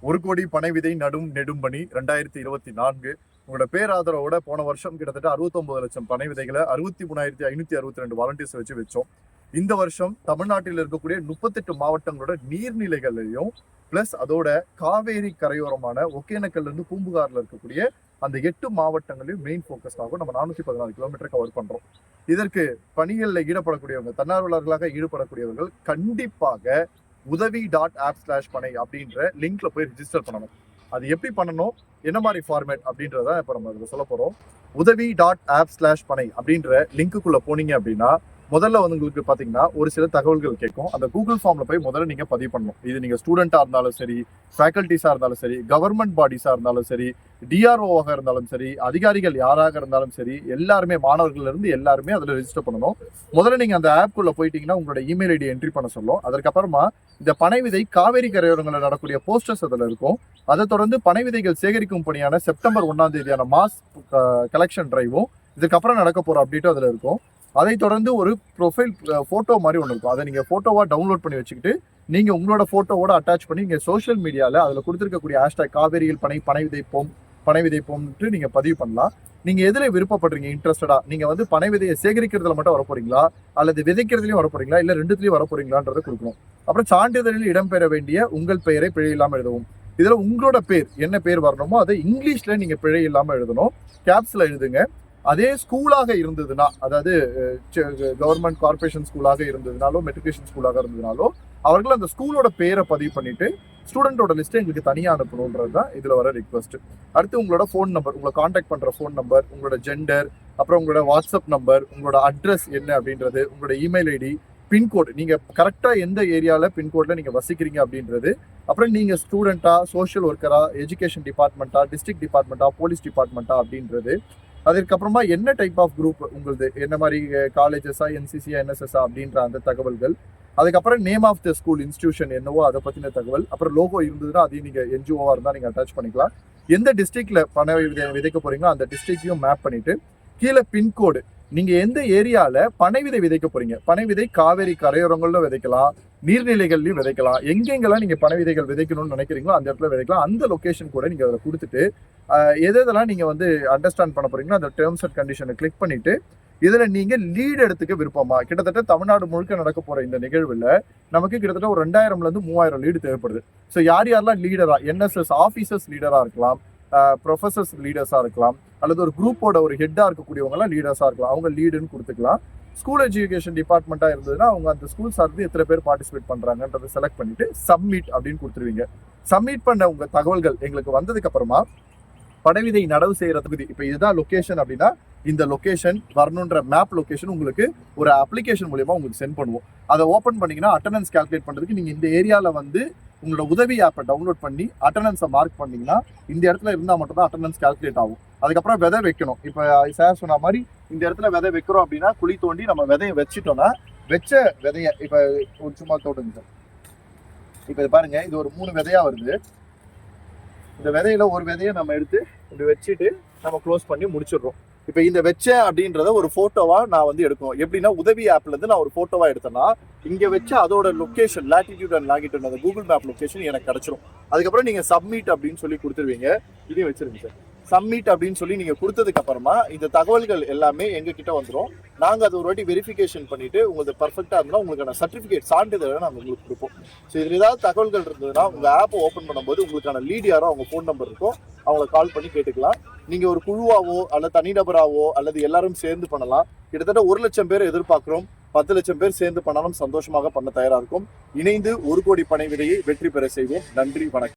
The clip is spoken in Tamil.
ஒரு கோடி பனை விதை நடும் நெடும்பணி 2024. உங்களோட பேராதரவோட போன வருஷம் கிட்டத்தட்ட 69 லட்சம் பனை விதைகளை 63,562 வாலண்டியர்ஸ் வச்சோம். இந்த வருஷம் தமிழ்நாட்டில் இருக்கக்கூடிய 38 மாவட்டங்களோட நீர்நிலைகளையும் பிளஸ் அதோட காவேரி கரையோரமான ஒகேனக்கல்ல இருந்து பூம்புகார்ல இருக்கக்கூடிய அந்த 8 மாவட்டங்களையும் மெயின் ஃபோக்கஸ் ஆகும். நம்ம 414 கிலோமீட்டர் கவர் பண்றோம். இதற்கு பணிகளில் ஈடுபடக்கூடியவங்க, தன்னார்வலர்களாக ஈடுபடக்கூடியவர்கள் கண்டிப்பாக udavi.app/panai அப்படின்ற லிங்க்ல போய் ரிஜிஸ்டர் பண்ணணும். அது எப்படி பண்ணணும், என்ன மாதிரி ஃபார்மேட் அப்படின்றத இப்போ நம்ம அதில் சொல்ல போறோம். udavi.app/panai அப்படின்ற லிங்க்குள்ள போனீங்க அப்படின்னா முதல்ல வந்து உங்களுக்கு பாத்தீங்கன்னா ஒரு சில தகவல்கள் கேட்கும். அந்த கூகுள் ஃபார்ம்ல போய் முதல்ல நீங்க பதிவு பண்ணணும். இது நீங்க ஸ்டூடெண்டா இருந்தாலும் சரி, ஃபேக்கல்டிஸா இருந்தாலும் சரி, கவர்மெண்ட் பாடிஸா இருந்தாலும் சரி, டிஆர்ஓவாக இருந்தாலும் சரி, அதிகாரிகள் யாராக இருந்தாலும் சரி, எல்லாருமே மாணவர்கள் இருந்து எல்லாருமே அதுல ரெஜிஸ்டர் பண்ணணும். முதல்ல நீங்க அந்த ஆப்குள்ள போயிட்டீங்கன்னா உங்களோட இமெயில் ஐடி என்ட்ரி பண்ண சொல்லும். அதுக்கப்புறமா இந்த பனை விதை காவேரி கரையோரங்களில் நடக்கூடிய போஸ்டர்ஸ் அதுல இருக்கும். அதை தொடர்ந்து பனை விதைகள் சேகரிக்கும் பணியான செப்டம்பர் 1ஆம் தேதியான மாஸ் கலெக்ஷன் டிரைவும் இதுக்கப்புறம் நடக்க போற அப்டேட்டும் அதுல இருக்கும். அதை தொடர்ந்து ஒரு ப்ரொஃபைல் ஃபோட்டோ மாதிரி ஒன்று இருக்கும். அதை நீங்கள் ஃபோட்டோவாக டவுன்லோட் பண்ணி வச்சுக்கிட்டு நீங்கள் உங்களோட ஃபோட்டோவோட அட்டாச் பண்ணி நீங்கள் சோஷியல் மீடியாவில் அதில் கொடுத்துருக்கக்கூடிய ஹேஷ்டாக் காவேரியில் பனை விதைப்போம்ட்டு நீங்கள் பதிவு பண்ணலாம். நீங்கள் எதில் விருப்பப்படுறீங்க, இன்ட்ரெஸ்டடாக நீங்கள் வந்து பனை விதையை சேகரிக்கிறதுல மட்டும் வரப்போறீங்களா அல்லது விதைக்கிறதுலையும் வரப்போறீங்களா இல்லை ரெண்டுத்துலையும் வரப்போறீங்களான்றதை கொடுக்கணும். அப்புறம் சான்றிதழில் இடம்பெற வேண்டிய உங்கள் பெயரை பிழை இல்லாமல் எழுதவும். இதில் உங்களோட பேர் என்ன பேர் வரணுமோ அதை இங்கிலீஷில் நீங்கள் பிழை இல்லாமல் எழுதணும். கேப்ஸில் எழுதுங்க. அதே ஸ்கூலாக இருந்ததுன்னா, அதாவது கவர்மெண்ட் கார்பரேஷன் ஸ்கூலாக இருந்ததுனாலோ மெட்ரிகுலேஷன் ஸ்கூலாக இருந்ததுனாலோ அவர்கள் அந்த ஸ்கூலோட பேரை பதிவு பண்ணிட்டு ஸ்டூடெண்டோட லிஸ்ட்டை எங்களுக்கு தனியாக அனுப்பணுன்றது தான் இதில் வர ரிக்வஸ்ட். அடுத்து உங்களோட ஃபோன் நம்பர், உங்களை காண்டாக்ட் பண்ணுற ஃபோன் நம்பர், உங்களோட ஜெண்டர், அப்புறம் உங்களோட வாட்ஸ்அப் நம்பர், உங்களோட அட்ரஸ் என்ன அப்படின்றது, உங்களோட இமெயில் ஐடி, பின்கோடு, நீங்கள் கரெக்டாக எந்த ஏரியாவில் பின்கோடில் நீங்கள் வசிக்கிறீங்க அப்படின்றது, அப்புறம் நீங்கள் ஸ்டூடெண்ட்டா, சோஷியல் ஒர்க்கரா, எஜுகேஷன் டிபார்ட்மெண்ட்டா, டிஸ்ட்ரிக்ட் டிபார்ட்மெண்ட்டா, போலீஸ் டிபார்ட்மெண்ட்டா அப்படின்றது, அதற்கப்புறமா என்ன டைப் ஆஃப் குரூப் உங்களுது, என்ன மாதிரி காலேஜஸா, என்சிசியா, என்எஸ்எஸ்ஆ அப்படின்ற அந்த தகவல்கள், அதுக்கப்புறம் name of the school, institution என்னவோ அதை பற்றின தகவல், அப்புறம் லோகோ இருந்ததுன்னா அதையும் நீங்கள் என்ஜிஓவாக இருந்தால் நீங்கள் அட்டாச் பண்ணிக்கலாம். எந்த டிஸ்ட்ரிக்டில் பனை விதைக்க போகிறீங்களோ அந்த டிஸ்ட்ரிக்டையும் மேப் பண்ணிவிட்டு கீழே பின்கோடு, நீங்கள் எந்த ஏரியாவில் பனை விதை விதைக்க போகிறீங்க, பனை விதை காவேரி கரையோரங்களில் விதைக்கலாம், நீர்நிலைகள்லையும் விதைக்கலாம், எங்கெங்கெல்லாம் நீங்கள் பனை விதைகள் விதைக்கணும்னு நினைக்கிறீங்களோ அந்த இடத்துல விதைக்கலாம். அந்த லொக்கேஷன் கூட நீங்கள் அதில் கொடுத்துட்டு எதெல்லாம் நீங்கள் வந்து அண்டர்ஸ்டாண்ட் பண்ண போகிறீங்களோ அந்த டேர்ம்ஸ் அண்ட் கண்டிஷனை கிளிக் பண்ணிவிட்டு இதில் நீங்கள் லீடு எடுத்துக்க விருப்பமா. கிட்டத்தட்ட தமிழ்நாடு முழுக்க நடக்க போகிற இந்த நிகழ்வில் நமக்கு கிட்டத்தட்ட ஒரு 2000லேருந்து 3000 லீடு தேவைப்படுது. ஸோ யாரெல்லாம் லீடராக, என்எஸ்எஸ் ஆஃபீஸர்ஸ் லீடராக இருக்கலாம், ப்ரொஃபஸர்ஸ் லீடர்ஸாக இருக்கலாம், அல்லது ஒரு குரூப்போட ஒரு ஹெட்டாக இருக்கக்கூடியவங்கலாம் லீடர்ஸாக இருக்கலாம், அவங்க லீடுன்னு கொடுத்துக்கலாம். ஸ்கூல் எஜுகேஷன் டிபார்ட்மெண்ட்டாக இருந்ததுன்னா அவங்க அந்த ஸ்கூல் சார்ந்து எத்தனை பேர் பார்ட்டிசிபேட் பண்ணுறாங்கன்றதை செலக்ட் பண்ணிட்டு சப்மிட் அப்படின்னு கொடுத்துருவீங்க. சப்மிட் பண்ண உங்கள் தகவல்கள் எங்களுக்கு வந்ததுக்கு அப்புறமா பனைவிதை நடவு செய்யறதுக்கு இப்போ இதுதான் லொக்கேஷன் அப்படின்னா இந்த லொக்கேஷன் வரணுன்ற மேப் லொக்கேஷன் உங்களுக்கு ஒரு அப்ளிகேஷன் மூலியமா உங்களுக்கு சென்ட் பண்ணுவோம். அதை ஓப்பன் பண்ணீங்கன்னா அட்டண்டன்ஸ் கால்குலேட் பண்றதுக்கு நீங்க இந்த ஏரியாவில் வந்து உங்களோட உதவி ஆப்பை டவுன்லோட் பண்ணி அட்டண்டன்ஸை மார்க் பண்ணீங்கன்னா இந்த இடத்துல இருந்தால் மட்டும் தான் அட்டண்டன்ஸ் கால்குலேட் ஆகும். அதுக்கப்புறம் விதை வைக்கணும். இப்போ சார் சொன்ன மாதிரி இந்த இடத்துல விதை வைக்கிறோம் அப்படின்னா குழி தோண்டி நம்ம விதையை வச்சுட்டோம்னா வச்ச விதைய இப்போ ஒரு சும்மா தோட்டுங்க சார். இப்போ இது பாருங்க, இது ஒரு 3 விதையா வருது. இந்த விதையில ஒரு விதையை நம்ம எடுத்து இப்படி வச்சுட்டு நம்ம க்ளோஸ் பண்ணி முடிச்சிடுறோம். இப்போ இந்த வச்சேன் அப்படின்றத ஒரு போட்டோவா நான் வந்து எடுக்கணும். எப்படின்னா உதவி ஆப்ல இருந்து நான் ஒரு போட்டோவா எடுத்தேன்னா இங்க வச்ச அதோட லொகேஷன், லாட்டிடியூட் அண்ட் லாங்கிடியூட், அந்த கூகுள் மேப் லொகேஷன் எனக்கு கிடைச்சிரும். அதுக்கப்புறம் நீங்க சப்மிட் அப்படின்னு சொல்லி கொடுத்துருவீங்க. இதையும் வச்சிருங்க சார். சப்மிட் அப்படின்னு சொல்லி நீங்க கொடுத்ததுக்கு அப்புறமா இந்த தகவல்கள் எல்லாமே எங்க கிட்ட வந்துடும். நாங்க அதை ஒரு வாட்டி வெரிஃபிகேஷன் பண்ணிட்டு உங்களுக்கு பர்ஃபெக்டா இருந்தா உங்களுக்கான சர்டிபிகேட், சான்றிதழை நாங்கள் உங்களுக்கு கொடுப்போம். ஸோ இதுல ஏதாவது தகவல்கள் இருந்ததுன்னா உங்க ஆப் ஓப்பன் பண்ணும்போது உங்களுக்கான லீட் யாரோ அவங்க ஃபோன் நம்பர் இருக்கும், அவங்கள கால் பண்ணி கேட்டுக்கலாம். நீங்க ஒரு குழுவாவோ அல்லது தனிநபராவோ அல்லது எல்லாரும் சேர்ந்து பண்ணலாம். கிட்டத்தட்ட 1 லட்சம் பேர் எதிர்பார்க்கிறோம். 10 லட்சம் பேர் சேர்ந்து பண்ணாலும் சந்தோஷமாக பண்ண தயாரா இருக்கும். இணைந்து 1 கோடி பனை விதையை வெற்றி பெற செய்வோம். நன்றி, வணக்கம்.